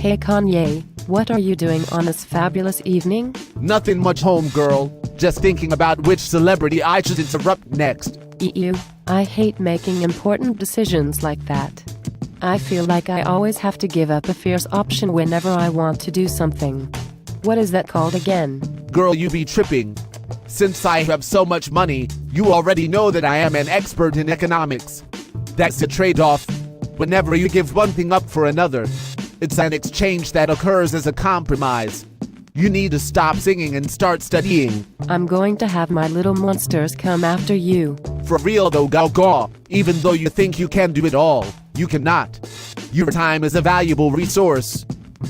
Hey Kanye, what are you doing on this fabulous evening? Nothing much, homegirl. Just thinking about which celebrity I should interrupt next. Ew, I hate making important decisions like that. I feel like I always have to give up a fierce option whenever I want to do something. What is that called again? Girl, you be tripping. Since I have so much money, you already know that I am an expert in economics. That's a trade-off. Whenever you give one thing up for another, it's an exchange that occurs as a compromise. You need to stop singing and start studying. I'm going to have my little monsters come after you. For real though, Gaga, even though you think you can do it all, you cannot. Your time is a valuable resource.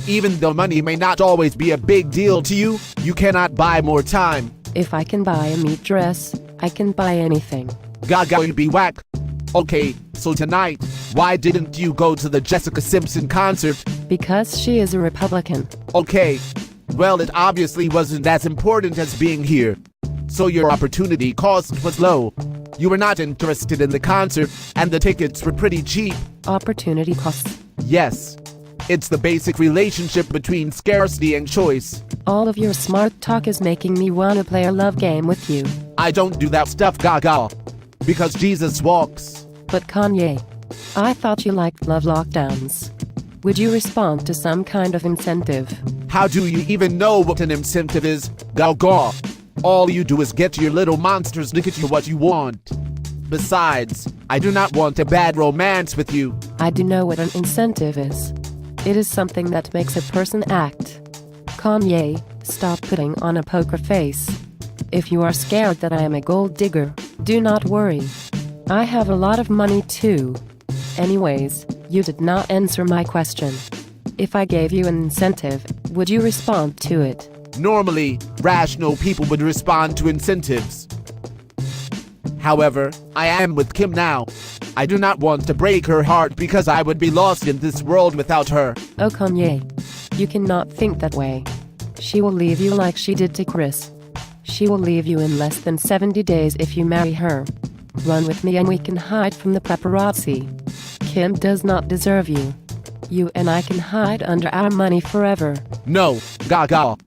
Even though money may not always be a big deal to you, you cannot buy more time. If I can buy a meat dress, I can buy anything. Gaga, you be whack. Okay, so tonight, why didn't you go to the Jessica Simpson concert? Because she is a Republican. Okay. Well, it obviously wasn't as important as being here. So your opportunity cost was low. You were not interested in the concert, and the tickets were pretty cheap. Opportunity costs. Yes. It's the basic relationship between scarcity and choice. All of your smart talk is making me want to play a love game with you. I don't do that stuff, Gaga. Because Jesus walks. But Kanye, I thought you liked love lockdowns. Would you respond to some kind of incentive? How do you even know what an incentive is, Gaga? All you do is get your little monsters to get you what you want. Besides, I do not want a bad romance with you. I do know what an incentive is. It is something that makes a person act. Kanye, stop putting on a poker face. If you are scared that I am a gold digger, do not worry. I have a lot of money too. Anyways, you did not answer my question. If I gave you an incentive, would you respond to it? Normally, rational people would respond to incentives. However, I am with Kim now. I do not want to break her heart because I would be lost in this world without her. Oh Kanye, you cannot think that way. She will leave you like she did to Chris. She will leave you in less than 70 days if you marry her. Run with me and we can hide from the paparazzi. Kim does not deserve you. You and I can hide under our money forever. No, Gaga.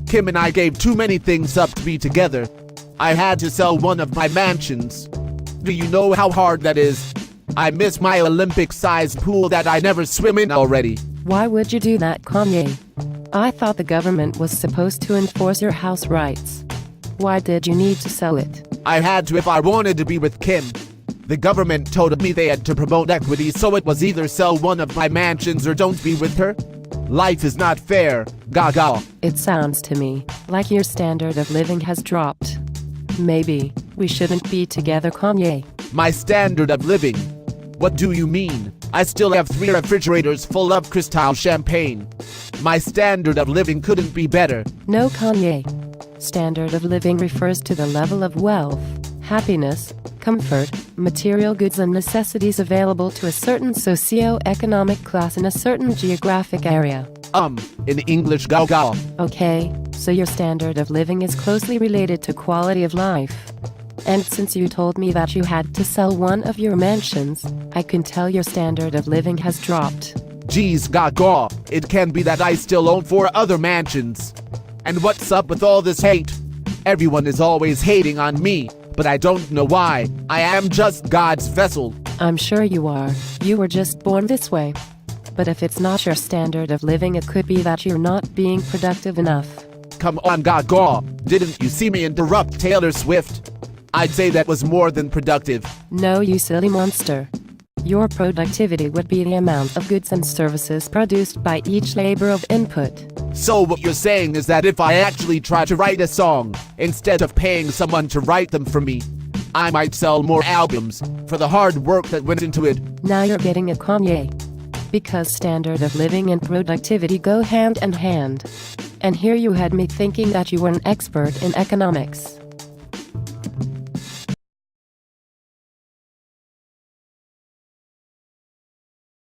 Kim and I gave too many things up to be together. I had to sell one of my mansions. Do you know how hard that is? I miss my Olympic-sized pool that I never swim in already. Why would you do that, Kanye? I thought the government was supposed to enforce your house rights. Why did you need to sell it? I had to if I wanted to be with Kim. The government told me they had to promote equity, so it was either sell one of my mansions or don't be with her. Life is not fair, Gaga. It sounds to me like your standard of living has dropped. Maybe we shouldn't be together, Kanye. My standard of living? What do you mean? I still have 3 refrigerators full of Cristal champagne. My standard of living couldn't be better. No, Kanye. Standard of living refers to the level of wealth, happiness, comfort, material goods and necessities available to a certain socio-economic class in a certain geographic area. In English, Gaga. Okay, so your standard of living is closely related to quality of life. And since you told me that you had to sell one of your mansions, I can tell your standard of living has dropped. Geez, Gaga, it can be that I still own 4 other mansions. And what's up with all this hate? Everyone is always hating on me, but I don't know why. I am just God's vessel. I'm sure you are. You were just born this way. But if it's not your standard of living, it could be that you're not being productive enough. Come on, Gaga. Didn't you see me interrupt Taylor Swift? I'd say that was more than productive. No, you silly monster. Your productivity would be the amount of goods and services produced by each labor of input. So what you're saying is that if I actually try to write a song, instead of paying someone to write them for me, I might sell more albums for the hard work that went into it. Now you're getting a Kanye. Because standard of living and productivity go hand in hand. And here you had me thinking that you were an expert in economics.